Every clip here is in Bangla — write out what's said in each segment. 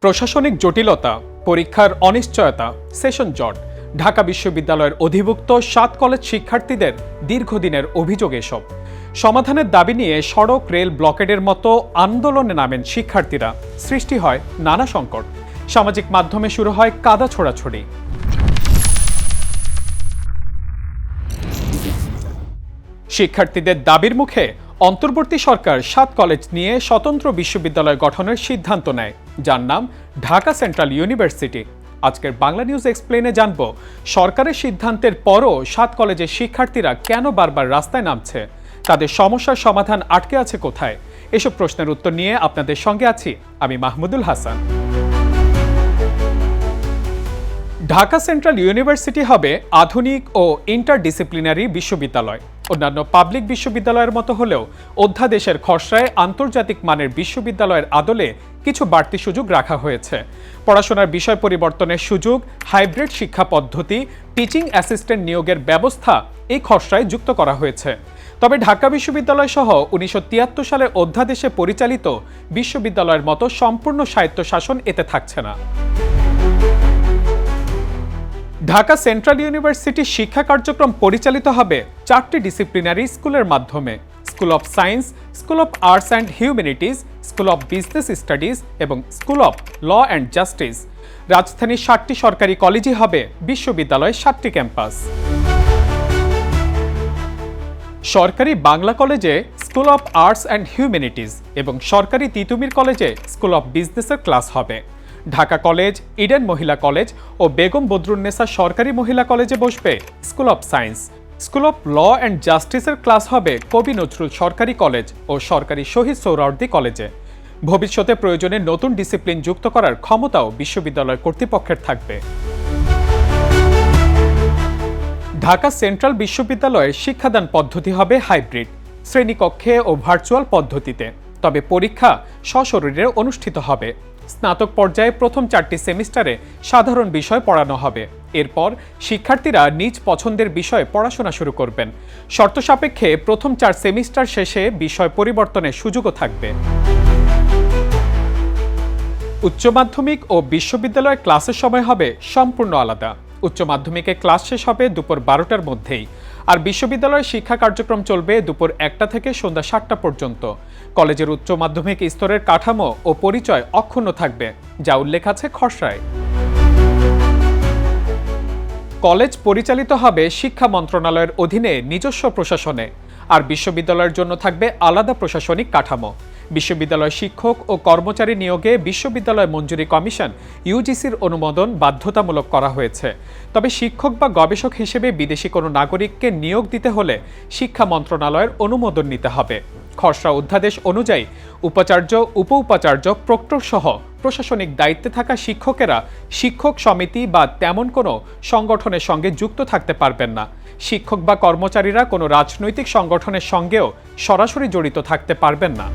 প্রশাসনিক জটিলতা, পরীক্ষার অনিশ্চয়তা, সেশন জট, ঢাকা বিশ্ববিদ্যালয়ের অধিভুক্ত ৭ কলেজ শিক্ষার্থীদের দীর্ঘদিনের অভিযোগ এসব। সমাধানের দাবি নিয়ে সড়ক রেল ব্লকেডের মতো আন্দোলনে নামেন শিক্ষার্থীরা। সৃষ্টি হয় নানা সংকট। সামাজিক মাধ্যমে শুরু হয় কাদা ছোড়াছড়ি। শিক্ষার্থীদের দাবির মুখে অন্তর্বর্তী সরকার ৭ কলেজ নিয়ে স্বতন্ত্র বিশ্ববিদ্যালয় গঠনের সিদ্ধান্ত নেয়, যার নাম ঢাকা সেন্ট্রাল ইউনিভার্সিটি। আজকের বাংলা নিউজ এক্সপ্লেনে জানব সরকারের সিদ্ধান্তের পরও ৭ কলেজের শিক্ষার্থীরা কেন বারবার রাস্তায় নামছে, তাদের সমস্যার সমাধান আটকে আছে কোথায়। এসব প্রশ্নের উত্তর নিয়ে আপনাদের সঙ্গে আছি আমি মাহমুদুল হাসান। ঢাকা সেন্ট্রাল ইউনিভার্সিটি হবে আধুনিক ও ইন্টারডিসিপ্লিনারি বিশ্ববিদ্যালয়। অন্যান্য পাবলিক বিশ্ববিদ্যালয়ের মতো হলেও অধ্যাদেশের খসড়ায় আন্তর্জাতিক মানের বিশ্ববিদ্যালয়ের আদলে কিছু বাড়তি সুযোগ রাখা হয়েছে। পড়াশোনার বিষয় পরিবর্তনের সুযোগ, হাইব্রিড শিক্ষা পদ্ধতি, টিচিং অ্যাসিস্ট্যান্ট নিয়োগের ব্যবস্থা এই খসড়ায় যুক্ত করা হয়েছে। তবে ঢাকা বিশ্ববিদ্যালয় সহ ১৯৭৩ সালের অধ্যাদেশে পরিচালিত বিশ্ববিদ্যালয়ের মতো সম্পূর্ণ স্বায়ত্তশাসন এতে থাকছে না। ঢাকা সেন্ট্রাল ইউনিভার্সিটির শিক্ষা কার্যক্রম পরিচালিত হবে 4টি ডিসিপ্লিনারি স্কুলের মাধ্যমে: school of science, school of arts and humanities, school of business studies এবং school of law and justice. রাজধানীর 7টি সরকারি কলেজই হবে বিশ্ববিদ্যালয়ের 7টি ক্যাম্পাস। সরকারি বাংলা কলেজে school of arts and humanities এবং সরকারি তিতুমির কলেজে স্কুল অফ বিজনেসের ক্লাস হবে। ঢাকা কলেজ, ইডেন মহিলা কলেজ ও বেগম বদরুন্নেসা সরকারি মহিলা কলেজে বসবে school of science. School of law and জাস্টিসের ক্লাস হবে কবি নজরুল সরকারি কলেজ ও সরকারি শহীদ সোহরাওয়ার্দী কলেজে। ভবিষ্যতে প্রয়োজনে নতুন ডিসিপ্লিন যুক্ত করার ক্ষমতাও বিশ্ববিদ্যালয় কর্তৃপক্ষের থাকবে। ঢাকা সেন্ট্রাল বিশ্ববিদ্যালয়ের শিক্ষাদান পদ্ধতি হবে হাইব্রিড, শ্রেণীকক্ষে ও ভার্চুয়াল পদ্ধতিতে। তবে পরীক্ষা সশরীরে অনুষ্ঠিত হবে। স্নাতক পর্যায়ে প্রথম 4টি সেমিস্টারে সাধারণ বিষয় পড়ানো হবে। এরপর শিক্ষার্থীরা নিজ পছন্দের বিষয়ে পড়াশোনা শুরু করবেন। শর্ত সাপেক্ষে প্রথম 4 সেমিস্টার শেষে বিষয় পরিবর্তনের সুযোগও থাকবে। উচ্চ মাধ্যমিক ও বিশ্ববিদ্যালয়ের ক্লাসের সময় হবে সম্পূর্ণ আলাদা। উচ্চ মাধ্যমিকে ক্লাস শেষ হবে দুপুর 12টার মধ্যেই, আর বিশ্ববিদ্যালয়ের শিক্ষা কার্যক্রম চলবে দুপুর 1টা থেকে সন্ধ্যা 7টা পর্যন্ত। কলেজের উচ্চ মাধ্যমিক স্তরের কাঠামো ও পরিচয় অক্ষুণ্ণ থাকবে, যা উল্লেখ আছে খসড়ায়। কলেজ পরিচালিত হবে শিক্ষা মন্ত্রণালয়ের অধীনে নিজস্ব প্রশাসনে, আর বিশ্ববিদ্যালয়ের জন্য থাকবে আলাদা প্রশাসনিক কাঠামো। বিশ্ববিদ্যালয় শিক্ষক ও কর্মচারী নিয়োগে বিশ্ববিদ্যালয় মঞ্জুরি কমিশন ইউজিসির অনুমোদন বাধ্যতামূলক করা হয়েছে। তবে শিক্ষক বা গবেষক হিসেবে বিদেশি কোনো নাগরিককে নিয়োগ দিতে হলে শিক্ষা মন্ত্রণালয়ের অনুমোদন নিতে হবে। খসড়া অধ্যাদেশ অনুযায়ী উপাচার্য, উপ উপাচার্য, প্রক্টর সহ প্রশাসনিক দায়িত্বে থাকা শিক্ষকেরা শিক্ষক সমিতি বা তেমন কোনো সংগঠনের সঙ্গে যুক্ত থাকতে পারবেন না। শিক্ষক বা কর্মচারীরা কোনো রাজনৈতিক সংগঠনের সঙ্গেও সরাসরি জড়িত থাকতে পারবেন না।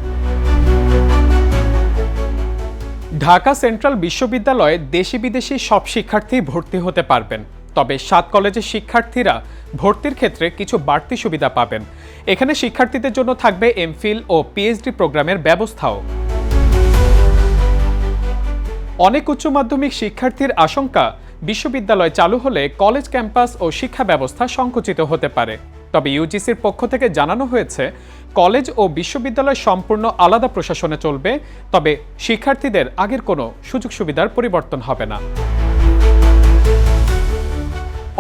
ঢাকা সেন্ট্রাল বিশ্ববিদ্যালয়ে দেশি বিদেশি সব শিক্ষার্থী ভর্তি হতে পারবেন। তবে 7 কলেজের শিক্ষার্থীরা ভর্তির ক্ষেত্রে কিছু বাড়তি সুবিধা পাবেন। এখানে শিক্ষার্থীদের জন্য থাকবে এমফিল ও পিএইচডি প্রোগ্রামের ব্যবস্থাও। অনেক উচ্চ মাধ্যমিক শিক্ষার্থীর আশঙ্কা, বিশ্ববিদ্যালয় চালু হলে কলেজ ক্যাম্পাস ও শিক্ষা ব্যবস্থা সংকুচিত হতে পারে। তবে ইউজিসির পক্ষ থেকে জানানো হয়েছে, কলেজ ও বিশ্ববিদ্যালয় সম্পূর্ণ আলাদা প্রশাসনে চলবে। তবে শিক্ষার্থীদের আগের কোনো সুযোগ সুবিধার পরিবর্তন হবে না।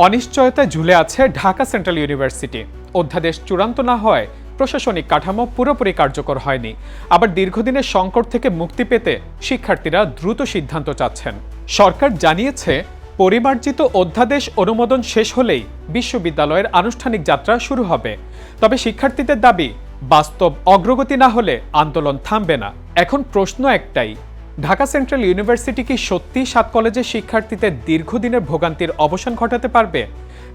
অনিশ্চয়তায় ঝুলে আছে ঢাকা সেন্ট্রাল ইউনিভার্সিটি। অধ্যাদেশ চূড়ান্ত না হয় প্রশাসনিক কাঠামো পুরোপুরি কার্যকর হয়নি। আবার দীর্ঘদিনের সংকট থেকে মুক্তি পেতে শিক্ষার্থীরা দ্রুত সিদ্ধান্ত চাচ্ছেন। সরকার জানিয়েছে, পরিমার্জিত অধ্যাদেশ অনুমোদন শেষ হলেই বিশ্ববিদ্যালয়ের আনুষ্ঠানিক যাত্রা শুরু হবে। তবে শিক্ষার্থীদের দাবি, বাস্তব অগ্রগতি না হলে আন্দোলন থামবে না। এখন প্রশ্ন একটাই, ঢাকা সেন্ট্রাল ইউনিভার্সিটি কি সত্যি 7 কলেজের শিক্ষার্থীদের দীর্ঘদিনের ভোগান্তির অবসান ঘটাতে পারবে,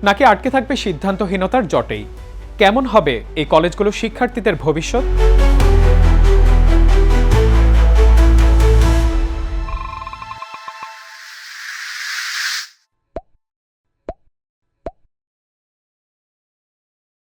নাকি আটকে থাকবে সিদ্ধান্তহীনতার জটেই? কেমন হবে এই কলেজগুলো শিক্ষার্থীদের ভবিষ্যৎ?